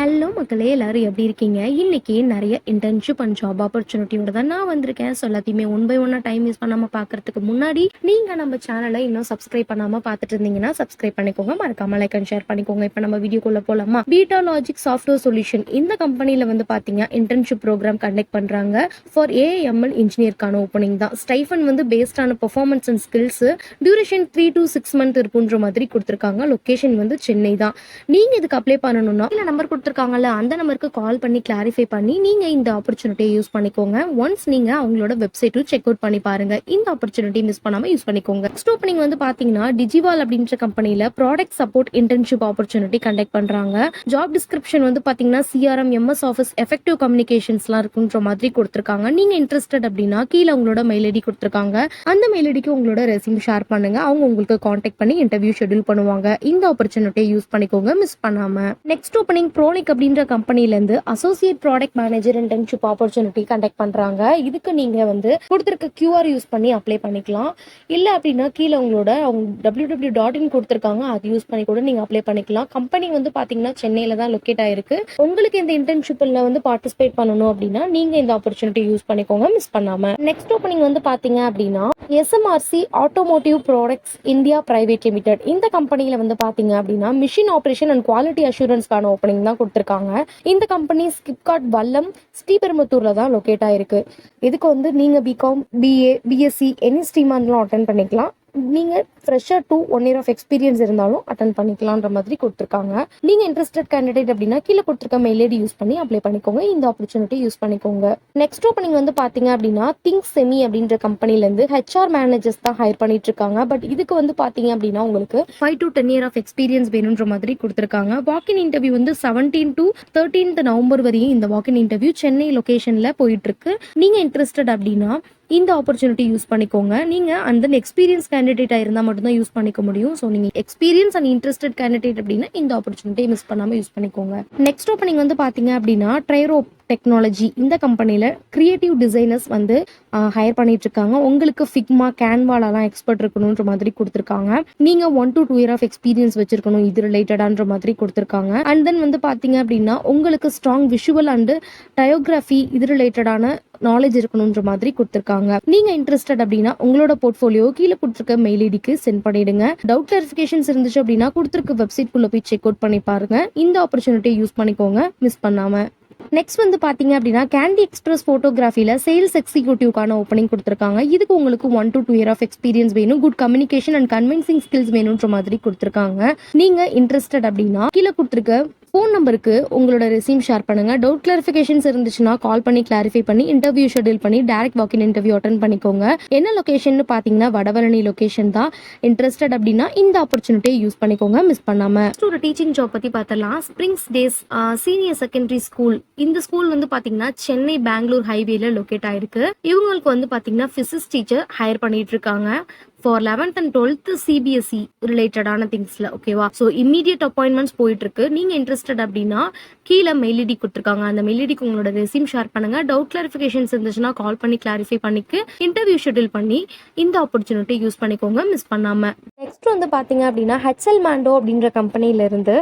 Hello மக்களே, எல்லாரும் எப்படி இருக்கீங்க? இன்னைக்கு நிறைய இன்டர்ன்ஷிப் அண்ட் ஜாப் ஆப்பர்ச்சுனிட்டியோட தான் நான் வந்திருக்கேன். ஸோ எல்லாத்தையுமே ஒன் பை ஒன்னா டைம் யூஸ் பண்ணாமல் பார்க்கறதுக்கு முன்னாடி நீங்கள் நம்ம சேனலை இன்னும் சப்ஸ்கிரைப் பண்ணாமல் பார்த்துட்டு இருந்தீங்கன்னா சப்ஸ்கிரைப் பண்ணிக்கோங்க. மறக்காம லைக் அண்ட் ஷேர் பண்ணிக்கோங்க. இப்போ நம்ம வீடியோக்குள்ளே போகலாமா? பீட்டா லாஜிக் சாஃப்ட்வேர் சொல்யூஷன் இந்த கம்பெனியில் வந்து பார்த்தீங்கன்னா இன்டர்ன்ஷிப் ப்ரோக்ராம் கண்டக்ட் பண்ணுறாங்க. ஃபார் ஏஎம்எல் இன்ஜினியருக்கான ஓப்பனிங் தான். ஸ்டைஃபன் வந்து பேஸ்டான performance and skills, duration 3 to 6 months இருக்குன்ற மாதிரி கொடுத்துருக்காங்க. லொக்கேஷன் வந்து சென்னை தான். நீங்கள் இதுக்கு அப்ளை பண்ணணும்னா இல்லை நம்பர் கொடுத்துருக்காங்கல்ல அந்த நம்பருக்கு கால் பண்ணி கிளாரிஃபை பண்ணி நீங்கள் இந்த ஆப்பர்ச்சுனிட்டியை யூஸ் பண்ணிக்கோங்க. ஒன்ஸ் நீங்கள் அவங்களோட வெப்சைட்டும் செக் அவுட் பண்ணி பாருங்க. இந்த ஆப்பர்ச்சுனிட்டி மிஸ் பண்ணாமல் யூஸ் பண்ணிக்கோங்க. நெக்ஸ்ட் ஓப்பனிங் வந்து பார்த்தீங்கன்னா டிஜிவால் அப்படின்ற கம்பெனியில் product support internship opportunity conduct பண்ணுறாங்க. ஜாப் டிஸ்கிரிப்ஷன் வந்து பார்த்தீங்கன்னா சிஆர்எம், எம்எஸ் ஆஃபீஸ், எஃபெக்டிவ் கம்யூனிகேஷன்ஸ்லாம் இருக்குன்ற மாதிரி கொடுத்துருக்காங்க. நீங்கள் இன்ட்ரெஸ்டட் அப்படின்னா கீழே உங்களோட மெயில் ஐடி கொடுத்துருக்காங்க. அந்த மெயில் ஐடிக்கு உங்களோட ரெஸ்யூம் ஷேர் பண்ணுங்க. அவங்க உங்களுக்கு காண்டாக்ட் பண்ணி இன்டர்வியூ ஷெட்யூல் பண்ணுவாங்க. இந்த ஆப்பர்ச்சுனிட்டியை யூஸ் பண்ணிக்கோங்க, மிஸ் பண்ணாம. நெக்ஸ்ட் ஓப்பனிங் ப்ரோலிக் அப்படின்ற கம்பெனிலேருந்து associate product manager internship opportunity conduct பண்ணுறாங்க. இதுக்கு நீங்கள் வந்து கொடுத்துருக்க QR யூஸ் பண்ணி அப்ளை பண்ணிக்கலாம். இல்லை அப்படின்னா கீழே உங்களோட www.in கொடுத்துருக்காங்க, அது யூஸ் பண்ணி கூட நீங்கள் அப்ளை பண்ணிக்கலாம். கம்பெனி வந்து பார்த்தீங்கன்னா சென்னையில் தான் லொக்கேட் ஆயிருக்கு. உங்களுக்கு இந்த இன்டர்ன்ஷிப்பில் வந்து பார்ட்டிசிபேட் பண்ணணும் அப்படின்னா நீங்கள் இந்த ஆப்பர்ச்சுனிட்டி யூஸ் பண்ணிக்கோங்க, மிஸ் பண்ணாமல். நெக்ஸ்ட் ஓப்பனிங் வந்து பார்த்தீங்க அப்படின்னா SMRC automotive products India private limited இந்த கம்பெனியில் வந்து பார்த்தீங்க அப்படின்னா மிஷின் ஆப்ரேஷன் அண்ட் குவாலிட்டி அஷூரன்ஸ்க்கான ஓப்பனிங் தான் கொடுத்துருக்காங்க. இந்த கம்பெனி ஸ்கிப்காட் வல்லம் ஸ்ரீபெரும்புத்தூர்ல தான் லொக்கேட் ஆயிருக்கு. இதுக்கு வந்து நீங்கள் பிகாம், BA, BSc எனி ஸ்ட்ரீமாக இருந்தாலும் அட்டென்ட் பண்ணிக்கலாம். நீங்கள் fresher to 1 year of experience இருந்தாலும் அட்டன் பண்ணிக்கலான்ற மாதிரி கொடுத்துருக்காங்க. நீங்கள் இன்ட்ரெஸ்டட் கேண்டிடேட் அப்படின்னா கீழே கொடுத்துருக்க மெயில் ஐடி யூஸ் பண்ணி அப்ளை பண்ணிக்கோங்க. இந்த ஆப்பர்ச்சுனிட்டி யூஸ் பண்ணிக்கோங்க. நெக்ஸ்ட் ஓப்பனிங் வந்து பார்த்தீங்க அப்படின்னா திங்க் செமி அப்படின்ற கம்பெனிலேருந்து HR மேனேஜர்ஸ் தான் ஹையர் பண்ணிட்டு இருக்காங்க. பட் இதுக்கு வந்து பார்த்தீங்க அப்படின்னா உங்களுக்கு 5 to 10 year ஆஃப் எக்ஸ்பீரியன்ஸ் வேணுன்ற மாதிரி கொடுத்துருக்காங்க. வாக்கின் இன்டர்வியூ வந்து 17 to 13th November வரையும் இந்த வாக்கின் இன்டர்வியூ சென்னை லொகேஷனில் போயிட்டு இருக்கு. நீங்கள் இன்ட்ரெஸ்டட் அப்படின்னா இந்த ஆப்பர்ச்சுனிட்டி யூஸ் பண்ணிக்கோங்க. நீங்கள் அந்த எக்ஸ்பீரியன்ஸ் கேண்டிடேட்டாக இருந்தால் மட்டும்தான் யூஸ் பண்ணிக்க முடியும். ஸோ நீங்கள் எக்ஸ்பீரியன்ஸ் அண்ட் இன்ட்ரெஸ்டட் கேண்டிடேட் அப்படின்னா இந்த ஆப்பர்ச்சுனிட்டி மிஸ் பண்ணாமல் யூஸ் பண்ணிக்கோங்க. நெக்ஸ்ட் ஓப்பனிங் வந்து பார்த்தீங்க அப்படின்னா ட்ரைரோ டெக்னாலஜி இந்த கம்பெனியில் கிரியேட்டிவ் டிசைனர்ஸ் வந்து ஹையர் பண்ணிட்டு இருக்காங்க. உங்களுக்கு ஃபிக்மா, கேன்வாலெலாம் எக்ஸ்பர்ட் இருக்கணுன்ற மாதிரி கொடுத்துருக்காங்க. நீங்கள் 1 to 2 year ஆஃப் எக்ஸ்பீரியன்ஸ் வச்சிருக்கணும் இது ரிலேட்டடான்ற மாதிரி கொடுத்துருக்காங்க. அண்ட் தென் வந்து பார்த்தீங்க அப்படின்னா உங்களுக்கு ஸ்ட்ராங் விஷுவல் அண்டு டயோகிராஃபி இது ரிலேட்டடான நாலேஜ் இருக்கணுன்ற மாதிரி கொடுத்துருக்காங்க. நீங்கள் இன்ட்ரெஸ்டட் அப்படின்னா உங்களோட போர்ட்ஃபோலியோ கீழே கொடுத்துருக்க மெயில் ஐடிக்கு சென்ட் பண்ணிடுங்க. டவுட் கிளாரிஃபிகேஷன்ஸ் இருந்துச்சு அப்படின்னா கொடுத்துருக்க வெப்சைட் குள்ள போய் செக் அவுட் பண்ணி பாருங்க. இந்த ஆப்பர்ச்சுனிட்டியை யூஸ் பண்ணிக்கோங்க, மிஸ் பண்ணாம. நெக்ஸ்ட் வந்து பார்த்தீங்க அப்படின்னா கேண்டி எக்ஸ்பிரஸ் ஃபோட்டோகிராஃபியில் சேல்ஸ் எக்ஸிக்யூட்டிவ்க்கான ஓப்பனிங் கொடுத்துருக்காங்க. இதுக்கு உங்களுக்கு 1 to 2 year ஆஃப் எக்ஸ்பீரியன்ஸ் வேணும். Good communication and convincing skills வேணுன்ற மாதிரி கொடுத்துருக்காங்க. நீங்கள் இன்ட்ரெஸ்டட் அப்படின்னா கீழே கொடுத்துருக்க ஃபோன் நம்பருக்கு உங்களோட ரெஸ்யூம் ஷேர் பண்ணுங்க. டவுட் கிளாரிஃபிகேஷன்ஸ் இருந்துச்சுன்னா கால் பண்ணி கிளாரிஃபை பண்ணி இன்டர்வியூ ஷெட்யூல் பண்ணி டைரக்ட் வாக்கின் இன்டர்வியூ அட்டன் பண்ணிக்கோங்க. என்ன லொகேஷன் பார்த்தீங்கன்னா வடவழனி லொகேஷன் தான். இன்ட்ரெஸ்டட் அப்படின்னா இந்த ஆப்பர்ச்சுனிட்டியை யூஸ் பண்ணிக்கோங்க, மிஸ் பண்ணாம. ஒரு டீச்சிங் ஜாப் பற்றி பார்த்தலாம். Springs days senior secondary school. இந்த ஸ்கூல் வந்து பார்த்தீங்கன்னா சென்னை பெங்களூர் ஹைவேல லொக்கேட் ஆயிருக்கு. இவங்களுக்கு வந்து பார்த்தீங்கன்னா பிசிக்ஸ் டீச்சர் ஹையர் பண்ணிட்டு இருக்காங்க. For 11th and 12th CBSE ரிலேட்டடான திங்ஸ்ல ஓகேவா. ஸோ இம்மீடியட் அப்பாயின்மெண்ட்ஸ் போயிட்டு இருக்கு. நீங்க இன்ட்ரெஸ்டட் அப்படின்னா கீழே மெயில் ஐடி கொடுத்துருக்காங்க. அந்த மெயில் ஐடிக்கு உங்களோட ரெஸ்யூம் ஷேர் பண்ணுங்க. டவுட் கிளாரிஃபிகேஷன்ஸ் இருந்துச்சுன்னா கால் பண்ணி கிளாரிஃபை பண்ணிக்கு இன்டர்வியூ ஷெட்யூல் பண்ணி இந்த ஆப்பர்ச்சுனிட்டி யூஸ் பண்ணிக்கோங்க, மிஸ் பண்ணாம. நெக்ஸ்ட் வந்து பாத்தீங்க அப்படின்னா HL Mando அப்படின்ற கம்பெனில இருந்து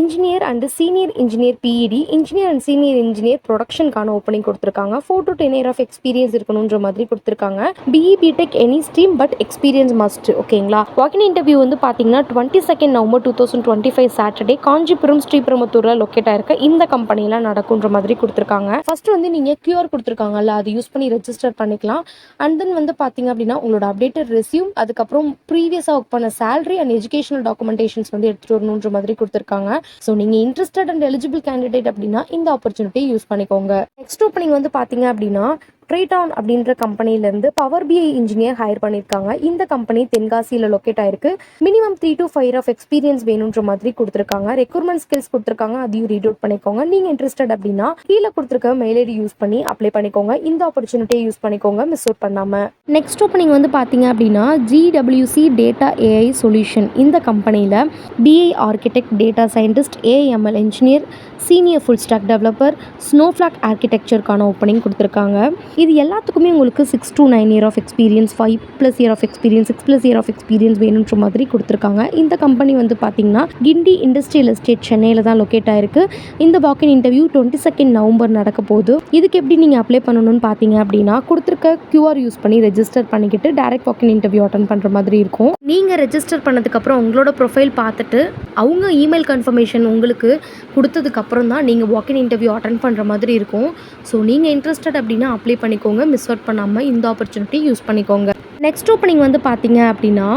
engineer and senior engineer PED, engineer and senior engineer ப்ரொடக்ஷனுக்கான ஓப்பனிங் கொடுத்துருக்காங்க. 4 to 10 year ஆஃப் எக்ஸ்பீரியன்ஸ் இருக்கணுன்ற மாதிரி கொடுத்துருக்காங்க. BE BTech any stream but experience must ஓகேங்களா. வாக்கின் இன்டர்வியூ வந்து பார்த்தீங்கன்னா 22nd November 2025 சாட்டர்டே காஞ்சிபுரம் ஸ்ரீபெரும்புத்தூரில் லொக்கேட் ஆயிருக்க இந்த கம்பெனியில் நடக்குன்ற மாதிரி கொடுத்துருக்காங்க. ஃபர்ஸ்ட் வந்து நீங்கள் QR கொடுத்துருக்காங்கல்ல அது யூஸ் பண்ணி ரெஜிஸ்டர் பண்ணிக்கலாம். அண்ட் தென் வந்து பார்த்தீங்க அப்படின்னா உங்களோட அப்டேட்டட் ரெஸ்யூம், அதுக்கப்புறம் ப்ரீவியஸாக ஒர்க் பண்ண சேலரி அண்ட் எஜுகேஷனல் டாக்குமெண்டேஷன்ஸ் வந்து எடுத்துகிட்டு வரணுன்ற மாதிரி கொடுத்துருக்காங்க. ஸோ நீங்கள் இன்ட்ரெஸ்டட் அண்ட் எலிஜிபிள் கேண்டிடேட் அப்படின்னா இந்த ஆப்பர்ச்சுனிட்டி யூஸ் பண்ணிக்கோங்க. நெக்ஸ்ட் ஓப்பனிங் வந்து பார்த்தீங்க அப்படின்னா ட்ரீடான் அப்படின்ற கம்பெனிலேருந்து பவர் BI இன்ஜினியர் ஹையர் பண்ணியிருக்காங்க. இந்த கம்பெனி தென்காசியில் லொக்கேட் ஆயிருக்கு. Minimum 3 to 5 year of experience வேணுன்ற மாதிரி கொடுத்துருக்காங்க. ரெக்ரூட்மெண்ட் ஸ்கில்ஸ் கொடுத்துருக்காங்க, அதையும் ரீட் அவுட் பண்ணிக்கோங்க. நீங்கள் இன்ட்ரெஸ்டட் அப்படின்னா கீழே கொடுத்துருக்க மெயில் ஐடி யூஸ் பண்ணி அப்ளை பண்ணிக்கோங்க. இந்த ஆப்பர்ச்சுனிட்டியை யூஸ் பண்ணிக்கோங்க, மிஸ் அவுட் பண்ணாம. நெக்ஸ்ட் ஓப்பனிங் வந்து பார்த்தீங்க அப்படின்னா GWC டேட்டா AI சொல்யூஷன் இந்த கம்பெனியில் BI architect, data scientist, AML engineer, senior full stack developer, snowflake ஆர்கிடெக்சருக்கான ஓப்பனிங் கொடுத்துருக்காங்க. இது எல்லாத்துக்குமே உங்களுக்கு 6 to 9 year of experience, 5+ year of experience, 6+ year of experience வேணுன்ற மாதிரி கொடுத்துருக்காங்க. இந்த கம்பெனி வந்து பார்த்தீங்கன்னா கிண்டி இண்டஸ்ட்ரியல் எஸ்டேட் சென்னையில் தான் லொக்கேட் ஆயிருக்கு. இந்த வாக்கின் இன்டர்வியூ 22 நவம்பர் நடக்க போகுது. இதுக்கு எப்படி நீங்கள் அப்ளை பண்ணணும்னு பார்த்தீங்க அப்படின்னா கொடுத்துருக்க QR யூஸ் பண்ணி ரெஜிஸ்டர் பண்ணிக்கிட்டு டைரக்ட் வாக்கின் இன்டர்வியூ அட்டன் பண்ணுற மாதிரி இருக்கும். நீங்கள் ரெஜிஸ்டர் பண்ணதுக்கப்புறம் உங்களோட ப்ரொஃபைல் பார்த்துட்டு அவங்க இமெயில் கன்ஃபர்மேஷன் உங்களுக்கு கொடுத்ததுக்கப்புறம் தான் நீங்கள் வாக்கின் இன்டர்வியூ அட்டன் பண்ணுற மாதிரி இருக்கும். ஸோ நீங்கள் இன்ட்ரெஸ்டட் அப்படின்னா அப்ளை பண்ணிக்கோங்க. மிஸ் அவுட் பண்ணாமல் இந்த ஆப்பர்ச்சுனிட்டி யூஸ் பண்ணிக்கோங்க. நெக்ஸ்ட் ஓப்பனிங் வந்து பார்த்தீங்க அப்படின்னா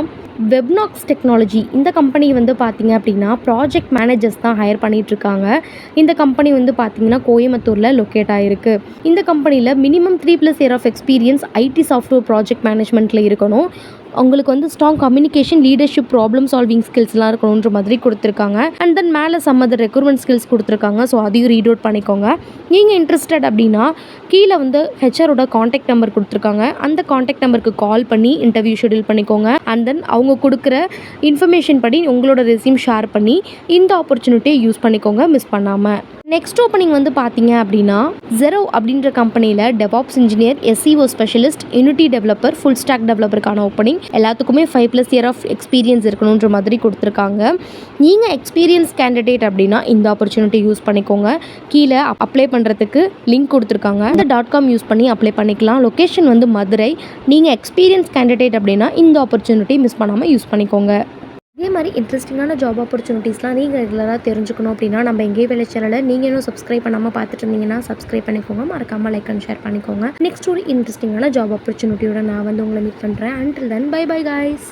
வெப்நாக்ஸ் டெக்னாலஜி. இந்த கம்பெனி வந்து பார்த்தீங்க அப்படின்னா ப்ராஜெக்ட் மேனேஜர்ஸ் தான் ஹையர் பண்ணிகிட்ருக்காங்க. இந்த கம்பெனி வந்து பார்த்தீங்கன்னா கோயம்புத்தூரில் லொக்கேட் ஆகிருக்கு. இந்த கம்பெனியில் minimum 3+ year of experience IT software project மேனேஜ்மெண்ட்டில் இருக்கணும். உங்களுக்கு வந்து strong communication, leadership, problem solving ஸ்கில்ஸ்லாம் இருக்கணுன்ற மாதிரி கொடுத்துருக்காங்க. அண்ட் தென் மேலே சம் அதர் ரெக்ரூட்மெண்ட் ஸ்கில்ஸ் கொடுத்துருக்காங்க. ஸோ அதையும் ரீட் அவுட் பண்ணிக்கோங்க. நீங்கள் இன்ட்ரெஸ்டட் அப்படின்னா கீழே வந்து ஹெச்ஆரோட காண்டாக்ட் நம்பர் கொடுத்துருக்காங்க. அந்த காண்டாக்ட் நம்பருக்கு கால் பண்ணி இன்டர்வியூ ஷெடியூல் பண்ணிக்கோங்க. அண்ட் தென் அவங்க கொடுக்குற இன்ஃபர்மேஷன் படி உங்களோட ரெஸ்யூம் ஷேர் பண்ணி இந்த ஆப்பர்ச்சுனிட்டியை யூஸ் பண்ணிக்கோங்க மிஸ் பண்ணாமல். நெக்ஸ்ட் ஓப்பனிங் வந்து பார்த்தீங்க அப்படின்னா ஜெரோ அப்படின்ற கம்பெனியில் DevOps engineer, SEO specialist, unity developer, full stack டெவலப்பருக்கான ஓப்பனிங். எல்லாத்துக்குமே 5+ இயர் ஆஃப் எக்ஸ்பீரியன்ஸ் இருக்கணுன்ற மாதிரி கொடுத்துருக்காங்க. நீங்கள் எக்ஸ்பீரியன்ஸ் கேண்டிடேட் அப்படின்னா இந்த ஆப்பர்ச்சுனிட்டி யூஸ் பண்ணிக்கோங்க. கீழே அப்ளை பண்ணுறதுக்கு லிங்க் கொடுத்துருக்காங்க. இந்த .com யூஸ் பண்ணி அப்ளை பண்ணிக்கலாம். லொக்கேஷன் வந்து மதுரை. நீங்கள் எக்ஸ்பீரியன்ஸ் கேண்டிடேட் அப்படின்னா இந்த ஆப்பர்ச்சுனிட்டி மிஸ் பண்ணாமல் யூஸ் பண்ணிக்கோங்க. இதே மாதிரி இன்ட்ரெஸ்டிங்கான ஜாப் ஆப்பர்ச்சுனிட்டிஸ்லாம் நீங்கள் ரெகுலராக தெரிஞ்சுக்கணும் அப்படின்னா நம்ம எங்கே வேலை சேனலை நீங்கள் இன்னும் சப்ஸ்கிரைப் பண்ணாமல் பார்த்துட்டு இருந்தீங்கன்னா சப்ஸ்கிரைப் பண்ணிக்கோங்க. மறக்காமல் லைக் அண்ட் ஷேர் பண்ணிக்கோங்க. நெக்ஸ்ட் ஒரு இன்ட்ரெஸ்டிங்கான ஜாப் ஆப்பர்ச்சுனிட்டியோட நான் வந்து உங்களை மீட் பண்ணுறேன். Until then bye bye guys.